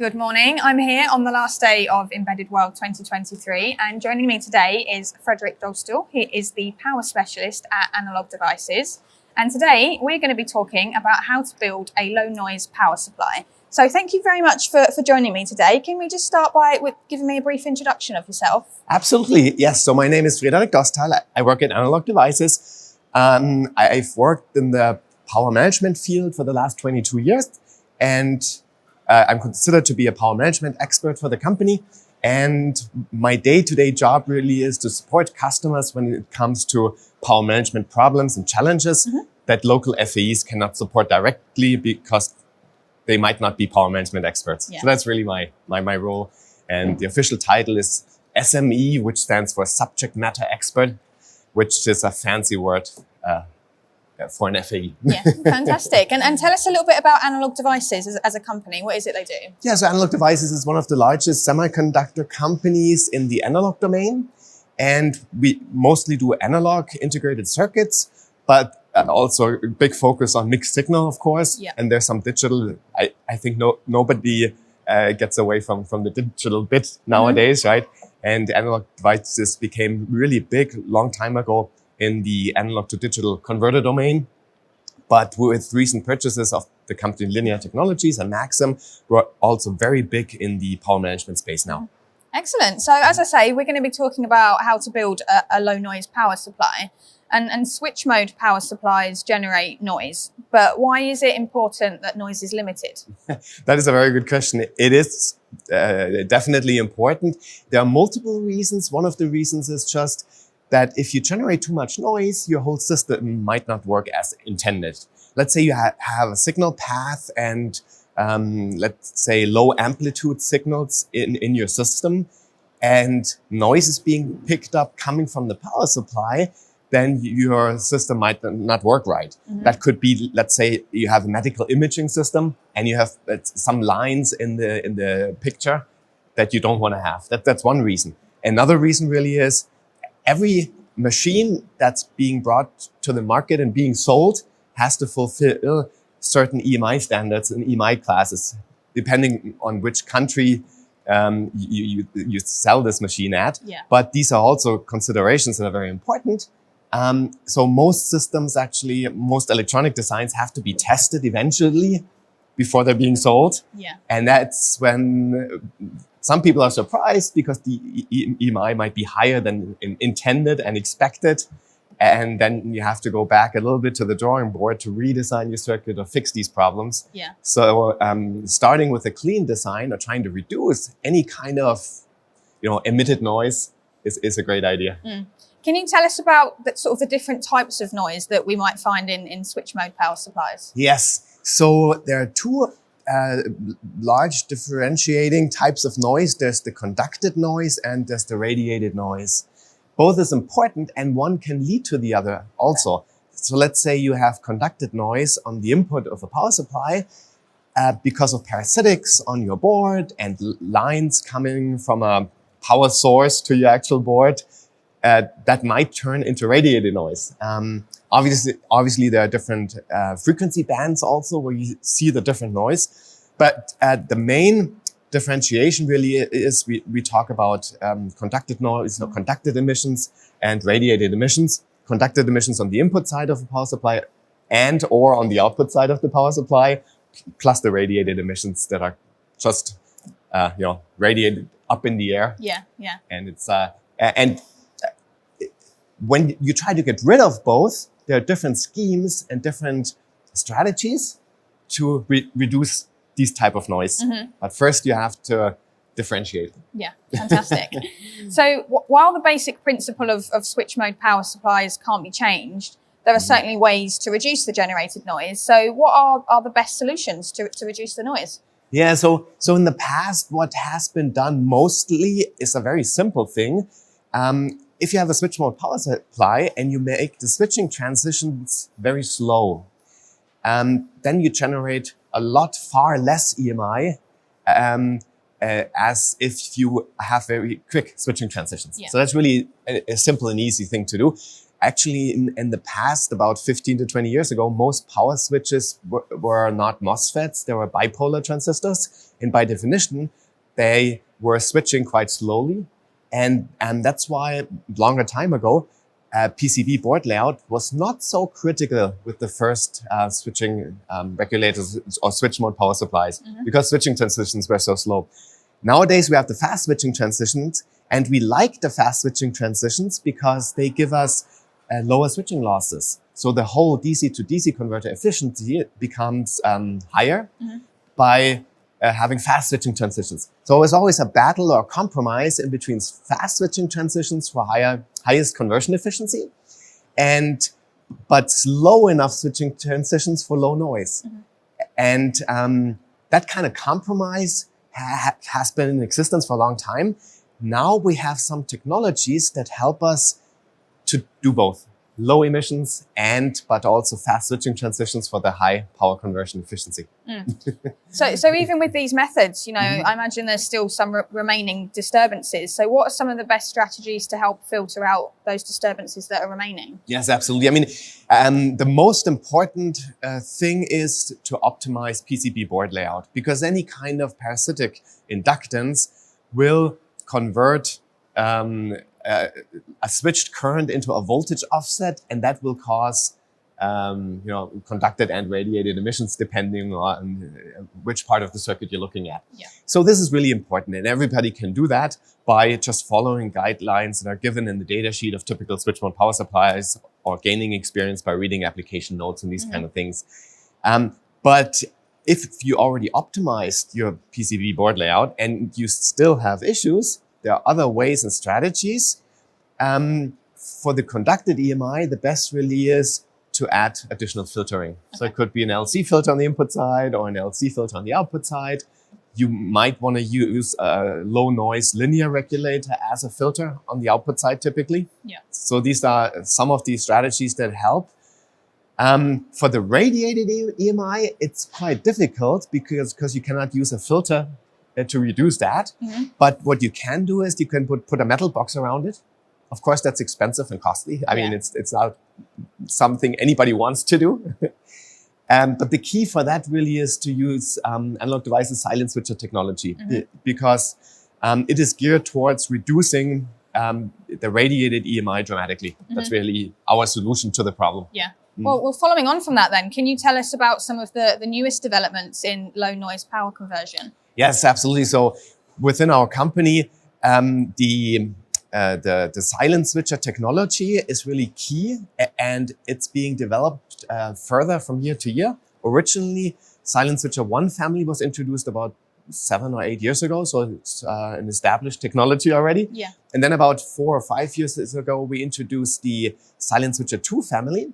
Good morning. I'm here on the last day of Embedded World 2023, and joining me today is Frederik Dostal. He is the power specialist at Analog Devices. And today we're going to be talking about how to build a low noise power supply. So thank you very much for joining me today. Can we just start with giving me a brief introduction of yourself? Absolutely, yes. So my name is Frederik Dostal. I work at Analog Devices. I've worked in the power management field for the last 22 years, and I'm considered to be a power management expert for the company. And my day-to-day job really is to support customers when it comes to power management problems and challenges that local FAEs cannot support directly because they might not be power management experts. Yeah. So that's really my role. And the official title is SME, which stands for Subject Matter Expert, which is a fancy word for an FAE. Yeah, fantastic. And tell us a little bit about Analog Devices as a company. What is it they do? Yeah, so Analog Devices is one of the largest semiconductor companies in the analog domain. And we mostly do analog integrated circuits, but also a big focus on mixed signal, of course. Yeah. And there's some digital. I think nobody gets away from the digital bit nowadays, right? And Analog Devices became really big long time ago in the analog to digital converter domain. But with recent purchases of the company Linear Technologies and Maxim, we're also very big in the power management space now. Excellent. So as I say, we're going to be talking about how to build a low noise power supply. And switch mode power supplies generate noise. But why is it important that noise is limited? That is a very good question. It is definitely important. There are multiple reasons. One of the reasons is just that if you generate too much noise, your whole system might not work as intended. Let's say you have a signal path and let's say low amplitude signals in your system, and noise is being picked up coming from the power supply, then your system might not work right. That could be, let's say you have a medical imaging system and you have some lines in the picture that you don't want to have. That's one reason. Another reason really is every machine that's being brought to the market and being sold has to fulfill certain EMI standards and EMI classes, depending on which country you sell this machine at. Yeah. But these are also considerations that are very important. So most systems, actually, most electronic designs have to be tested eventually before they're being sold. Yeah. And that's when some people are surprised because the EMI might be higher than intended and expected. And then you have to go back a little bit to the drawing board to redesign your circuit or fix these problems. Yeah. So starting with a clean design or trying to reduce any kind of emitted noise is a great idea. Can you tell us about the different types of noise that we might find in switch mode power supplies? Yes. So there are two large differentiating types of noise. There's the conducted noise and there's the radiated noise. Both is important and one can lead to the other also. Okay. So let's say you have conducted noise on the input of a power supply because of parasitics on your board and lines coming from a power source to your actual board. That might turn into radiated noise. Obviously, there are different frequency bands also where you see the different noise. But the main differentiation really is we talk about conducted noise, conducted emissions and radiated emissions. Conducted emissions on the input side of the power supply and or on the output side of the power supply, plus the radiated emissions that are just radiated up in the air. Yeah, yeah. And it's when you try to get rid of both, there are different schemes and different strategies to reduce these type of noise. But first you have to differentiate. Yeah, fantastic. So while the basic principle of switch mode power supplies can't be changed, there are certainly ways to reduce the generated noise. So what are the best solutions to reduce the noise? Yeah, so in the past, what has been done mostly is a very simple thing. If you have a switch mode power supply and you make the switching transitions very slow, then you generate a lot far less EMI as if you have very quick switching transitions. Yeah. So that's really a simple and easy thing to do. actually in the past, about 15 to 20 years ago, most power switches were not MOSFETs, they were bipolar transistors. And by definition, they were switching quite slowly. And that's why longer time ago, PCB board layout was not so critical with the first switching regulators or switch mode power supplies because switching transitions were so slow. Nowadays, we have the fast switching transitions, and we like the fast switching transitions because they give us lower switching losses. So the whole DC to DC converter efficiency becomes higher by having fast switching transitions. So it's always a battle or compromise in between fast switching transitions for highest conversion efficiency but slow enough switching transitions for low noise. And that kind of compromise has been in existence for a long time. Now we have some technologies that help us to do both. Low emissions but also fast switching transitions for the high power conversion efficiency. So even with these methods, you know, I imagine there's still some remaining disturbances. So what are some of the best strategies to help filter out those disturbances that are remaining? Yes, absolutely. I mean, the most important thing is to optimize PCB board layout, because any kind of parasitic inductance will convert a switched current into a voltage offset, and that will cause conducted and radiated emissions depending on which part of the circuit you're looking at. So this is really important, and everybody can do that by just following guidelines that are given in the data sheet of typical switch mode power supplies, or gaining experience by reading application notes and these kind of things. But if you already optimized your PCB board layout and you still have issues, there are other ways and strategies. For the conducted EMI, the best really is to add additional filtering. So it could be an LC filter on the input side or an LC filter on the output side. You might want to use a low noise linear regulator as a filter on the output side typically. So these are some of these strategies that help. For the radiated EMI, it's quite difficult because you cannot use a filter to reduce that. But what you can do is you can put a metal box around it. Of course, that's expensive and costly. I mean, it's not something anybody wants to do. But the key for that really is to use analog devices silent switcher technology, because it is geared towards reducing the radiated EMI dramatically. That's really our solution to the problem. Well, following on from that then, can you tell us about some of the newest developments in low noise power conversion? Yes, absolutely. So within our company, the silent switcher technology is really key, and it's being developed further from year to year. Originally, silent switcher 1 family was introduced about 7 or 8 years ago, so it's an established technology already. And then about 4 or 5 years ago, we introduced the silent switcher 2 family,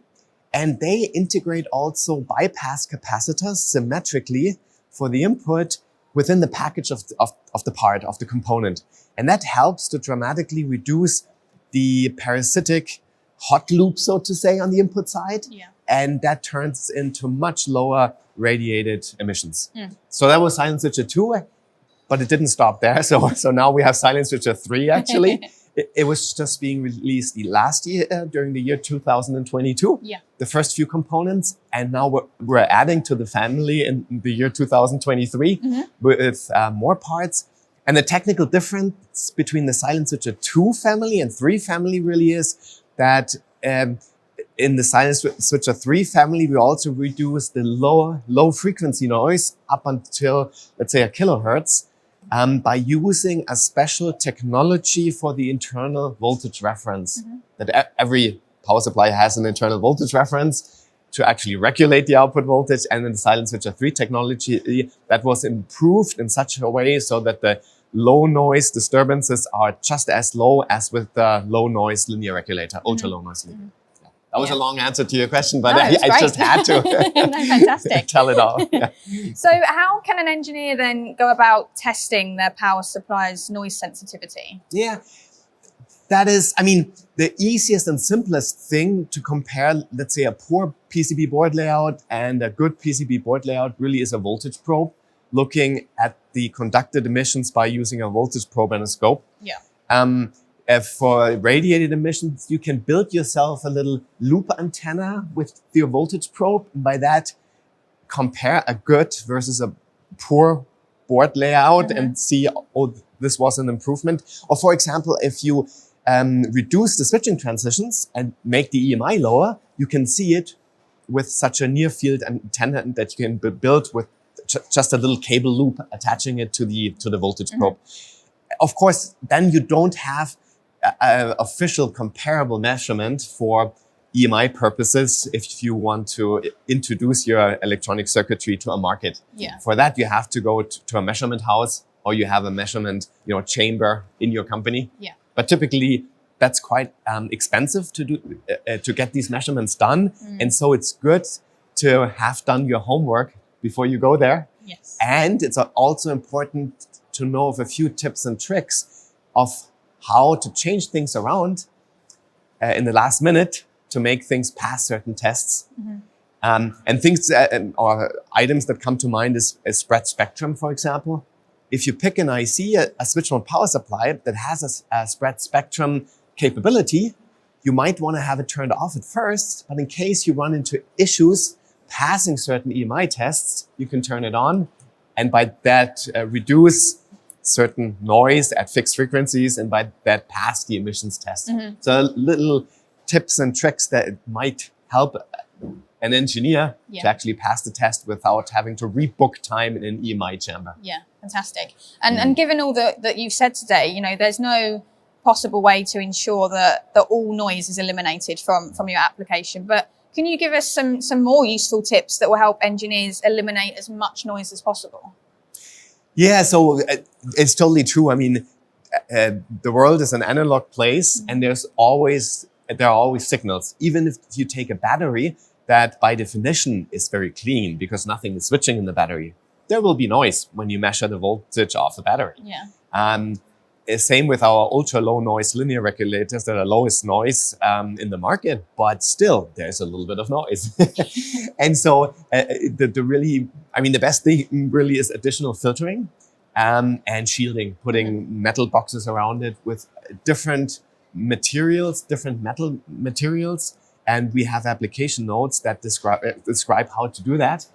and they integrate also bypass capacitors symmetrically for the input within the package of the component. And that helps to dramatically reduce the parasitic hot loop, so to say, on the input side. And that turns into much lower radiated emissions. So that was silent switcher 2, but it didn't stop there. So now we have silent switcher 3 actually. It was just being released the last year, during the year 2022. The first few components, and now we're adding to the family in the year 2023 with more parts. And the technical difference between the silent switcher 2 family and 3 family really is that in the silent switcher 3 family, we also reduce the low frequency noise up until, let's say, 1 kilohertz. By using a special technology for the internal voltage reference. That every power supply has an internal voltage reference to actually regulate the output voltage, and in the silent switcher 3 technology, that was improved in such a way so that the low noise disturbances are just as low as with the low noise linear regulator, ultra low noise linear. That was a long answer to your question, but I just had to fantastic. tell it all. So how can an engineer then go about testing their power supply's noise sensitivity? That is, I mean, the easiest and simplest thing to compare, let's say, a poor PCB board layout and a good PCB board layout really is a voltage probe, looking at the conducted emissions by using a voltage probe and a scope. For radiated emissions, you can build yourself a little loop antenna with your voltage probe. And by that, compare a good versus a poor board layout and see, oh, this was an improvement. Or for example, if you reduce the switching transitions and make the EMI lower, you can see it with such a near field antenna that you can build with just a little cable loop attaching it to the voltage probe. Of course, then you don't have an official comparable measurement for EMI purposes if you want to introduce your electronic circuitry to a market. Yeah. For that, you have to go to a measurement house, or you have a measurement chamber in your company. Yeah. But typically, that's quite expensive to do to get these measurements done. And so it's good to have done your homework before you go there. Yes. And it's also important to know of a few tips and tricks of how to change things around in the last minute to make things pass certain tests. And things or items that come to mind is spread spectrum, for example. If you pick an IC, a switch mode power supply that has a spread spectrum capability, you might want to have it turned off at first, but in case you run into issues passing certain EMI tests, you can turn it on, and by that reduce certain noise at fixed frequencies, and by that pass the emissions test. So little tips and tricks that might help an engineer to actually pass the test without having to rebook time in an EMI chamber. Yeah, fantastic. And given all that you've said today, there's no possible way to ensure that all noise is eliminated from your application. But can you give us some more useful tips that will help engineers eliminate as much noise as possible? Yeah, so it's totally true. I mean, the world is an analog place, and there are always signals. Even if you take a battery that by definition is very clean because nothing is switching in the battery, there will be noise when you measure the voltage of the battery. Yeah. Same with our ultra low noise linear regulators that are lowest noise in the market, but still there's a little bit of noise. And so the best thing really is additional filtering and shielding, putting metal boxes around it with different metal materials. And we have application notes that describe how to do that.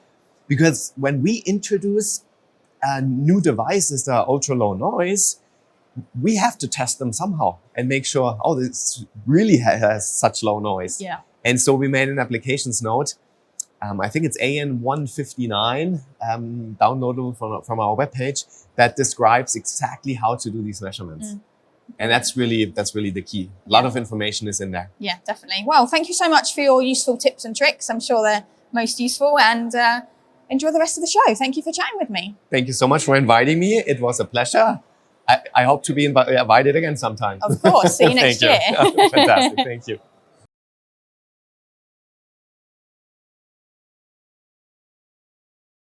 Because when we introduce new devices that are ultra low noise, we have to test them somehow and make sure, this really has such low noise. Yeah. And so we made an applications note. I think it's AN159, downloadable from our webpage, that describes exactly how to do these measurements. And that's really the key. A lot of information is in there. Yeah, definitely. Well, thank you so much for your useful tips and tricks. I'm sure they're most useful, and enjoy the rest of the show. Thank you for chatting with me. Thank you so much for inviting me. It was a pleasure. I hope to be invited again sometime. Of course. See you next year. Fantastic. Thank you.